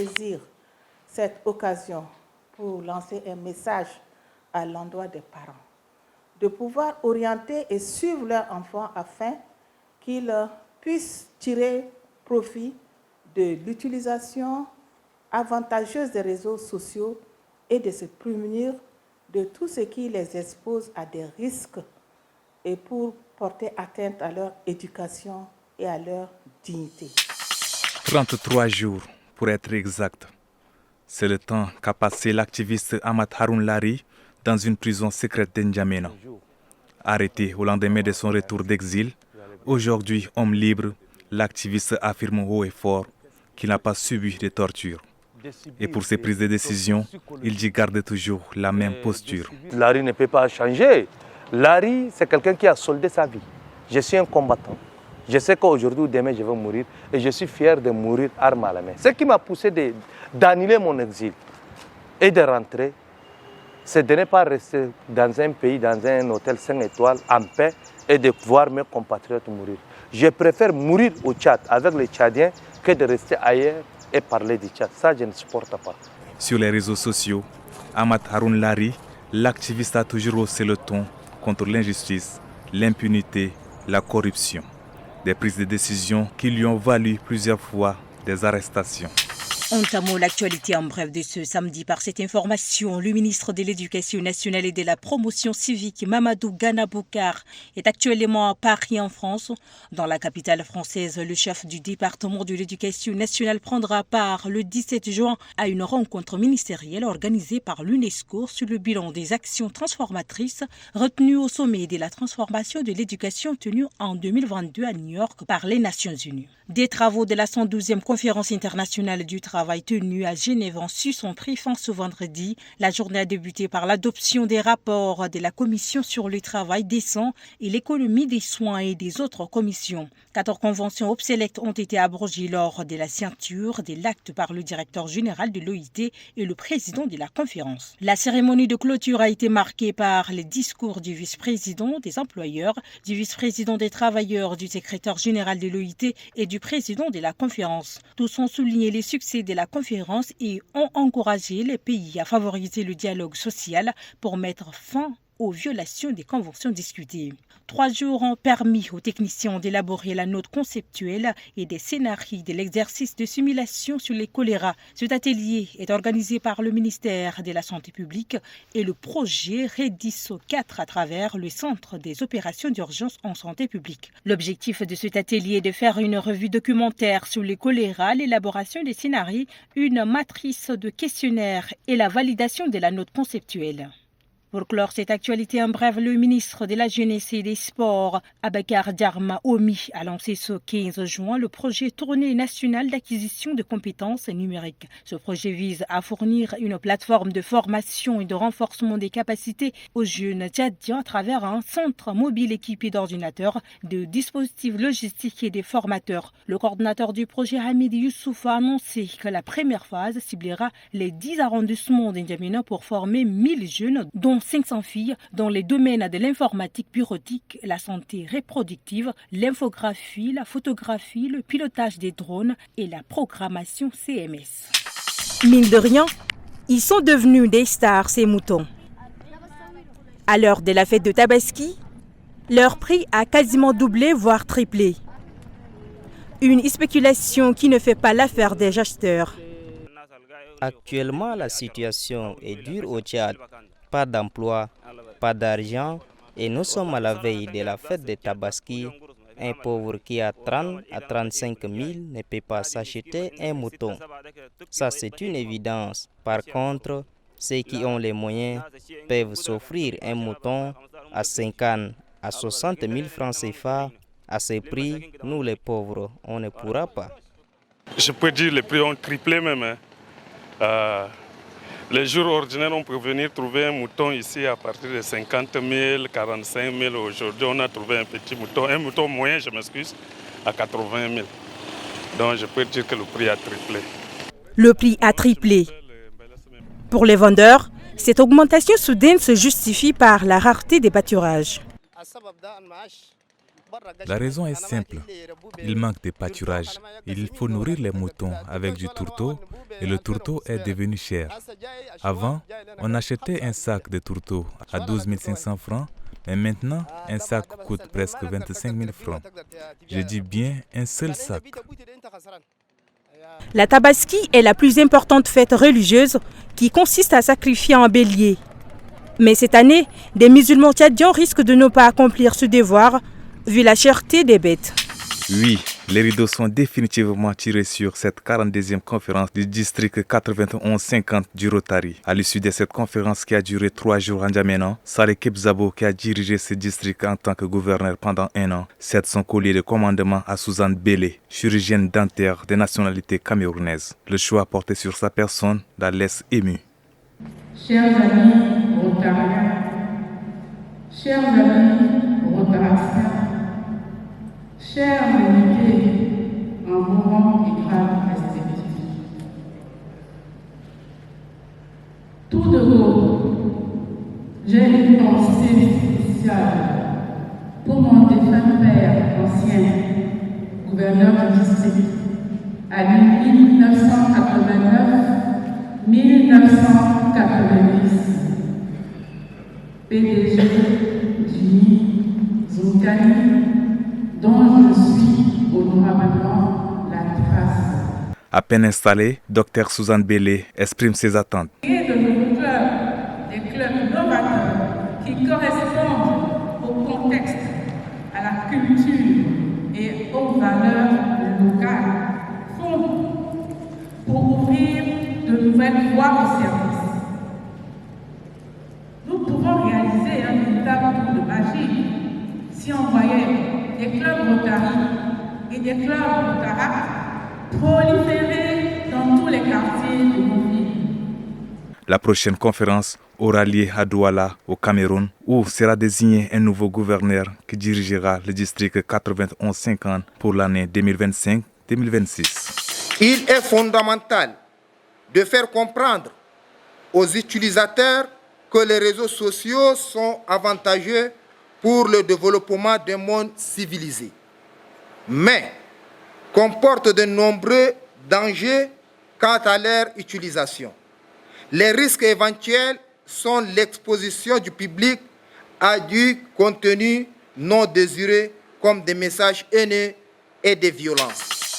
saisir cette occasion pour lancer un message à l'endroit des parents, de pouvoir orienter et suivre leurs enfants afin qu'ils puissent tirer profit de l'utilisation avantageuse des réseaux sociaux et de se prémunir de tout ce qui les expose à des risques et pour porter atteinte à leur éducation et à leur dignité. 33 jours, pour être exact. C'est le temps qu'a passé l'activiste Ahmad Haroun Lari dans une prison secrète d'Njamena. Arrêté au lendemain de son retour d'exil, aujourd'hui homme libre, l'activiste affirme haut et fort qu'il n'a pas subi de torture. Et pour ses prises de décision, il dit garder toujours la même posture. Lari ne peut pas changer. Lari, c'est quelqu'un qui a soldé sa vie. Je suis un combattant. Je sais qu'aujourd'hui ou demain, je vais mourir et je suis fier de mourir arme à la main. Ce qui m'a poussé d'annuler mon exil et de rentrer, c'est de ne pas rester dans un pays, dans un hôtel 5 étoiles, en paix et de voir mes compatriotes mourir. Je préfère mourir au Tchad avec les Tchadiens que de rester ailleurs et parler du Tchad. Ça, je ne supporte pas. Sur les réseaux sociaux, Ahmad Haroun Lari, l'activiste a toujours haussé le ton contre l'injustice, l'impunité, la corruption. Des prises de décision qui lui ont valu plusieurs fois des arrestations. Entamons l'actualité en bref de ce samedi par cette information. Le ministre de l'Éducation nationale et de la promotion civique, Mamadou Gana Boukar, est actuellement à Paris en France. Dans la capitale française, le chef du département de l'Éducation nationale prendra part le 17 juin à une rencontre ministérielle organisée par l'UNESCO sur le bilan des actions transformatrices retenues au sommet de la transformation de l'éducation tenue en 2022 à New York par les Nations Unies. Des travaux de la 112e conférence internationale du travail tenue à Genève en su son pris fin ce vendredi. La journée a débuté par l'adoption des rapports de la Commission sur le travail décent et l'économie des soins et des autres commissions. 14 conventions obsolètes ont été abrogées lors de la signature de l'acte par le directeur général de l'OIT et le président de la conférence. La cérémonie de clôture a été marquée par les discours du vice-président des employeurs, du vice-président des travailleurs, du secrétaire général de l'OIT et du président de la conférence. Tous ont souligné les succès de la conférence et ont encouragé les pays à favoriser le dialogue social pour mettre fin aux violations des conventions discutées. 3 jours ont permis aux techniciens d'élaborer la note conceptuelle et des scénarios de l'exercice de simulation sur les choléra. Cet atelier est organisé par le ministère de la Santé publique et le projet REDIS 4 à travers le Centre des opérations d'urgence en santé publique. L'objectif de cet atelier est de faire une revue documentaire sur les choléra, l'élaboration des scénarios, une matrice de questionnaires et la validation de la note conceptuelle. Pour clore cette actualité en bref, le ministre de la Jeunesse et des Sports, Abakar Darma Omi, a lancé ce 15 juin le projet Tournée nationale d'acquisition de compétences numériques. Ce projet vise à fournir une plateforme de formation et de renforcement des capacités aux jeunes tchadiens à travers un centre mobile équipé d'ordinateurs, de dispositifs logistiques et des formateurs. Le coordinateur du projet, Hamid Youssouf, a annoncé que la première phase ciblera les 10 arrondissements d'Njamena pour former 1000 jeunes, dont 500 filles dans les domaines de l'informatique bureautique, la santé reproductive, l'infographie, la photographie, le pilotage des drones et la programmation CMS. Mine de rien, ils sont devenus des stars, ces moutons. À l'heure de la fête de Tabaski, leur prix a quasiment doublé, voire triplé. Une spéculation qui ne fait pas l'affaire des acheteurs. Actuellement, la situation est dure au Tchad. Pas d'emploi, pas d'argent et nous sommes à la veille de la fête de Tabaski. Un pauvre qui a 30 à 35 000 ne peut pas s'acheter un mouton. Ça, c'est une évidence. Par contre, ceux qui ont les moyens peuvent s'offrir un mouton à 50 à 60 000 francs CFA. À ces prix, nous les pauvres, on ne pourra pas. Je peux dire que les prix ont triplé même. Les jours ordinaires, on peut venir trouver un mouton ici à partir de 50 000, 45 000. Aujourd'hui, on a trouvé un mouton moyen, je m'excuse, à 80 000. Donc, je peux dire que le prix a triplé. Le prix a triplé. Pour les vendeurs, cette augmentation soudaine se justifie par la rareté des pâturages. La raison est simple. Il manque de pâturage. Il faut nourrir les moutons avec du tourteau et le tourteau est devenu cher. Avant, on achetait un sac de tourteau à 12 500 francs, mais maintenant, un sac coûte presque 25 000 francs. Je dis bien un seul sac. La Tabaski est la plus importante fête religieuse qui consiste à sacrifier un bélier. Mais cette année, des musulmans tchadiens risquent de ne pas accomplir ce devoir vu la cherté des bêtes. Oui, les rideaux sont définitivement tirés sur cette 42e conférence du district 91-50 du Rotary. À l'issue de cette conférence qui a duré 3 jours en N'Djamena, Saleh Kebzabo, qui a dirigé ce district en tant que gouverneur pendant 1 an, cède son collier de commandement à Suzanne Bélé, chirurgienne dentaire de nationalité camerounaise. Le choix porté sur sa personne la laisse émue. Chers amis rotariens, chers amis rotariciens, chers invités en mourant et grave respectif, tout de haut, j'ai une pensée spéciale pour mon défunt père ancien, gouverneur du district, à 1989-1990, PDG Jimmy Zoukani, dont je suis honorablement la trace. À peine installée, Dr Suzanne Bélé exprime ses attentes. Et de nouveaux clubs, des clubs novateurs qui correspondent au contexte, à la culture et aux valeurs locales, font pour ouvrir de nouvelles voies au service. Nous pouvons réaliser un véritable tour de magie si on voyait des clubs Rotary et des clubs Rotaract proliférer dans tous les quartiers de nos villes. La prochaine conférence aura lieu à Douala, au Cameroun, où sera désigné un nouveau gouverneur qui dirigera le district 91-50 pour l'année 2025-2026. Il est fondamental de faire comprendre aux utilisateurs que les réseaux sociaux sont avantageux pour le développement d'un monde civilisé, mais comportent de nombreux dangers quant à leur utilisation. Les risques éventuels sont l'exposition du public à du contenu non désiré comme des messages haineux et des violences.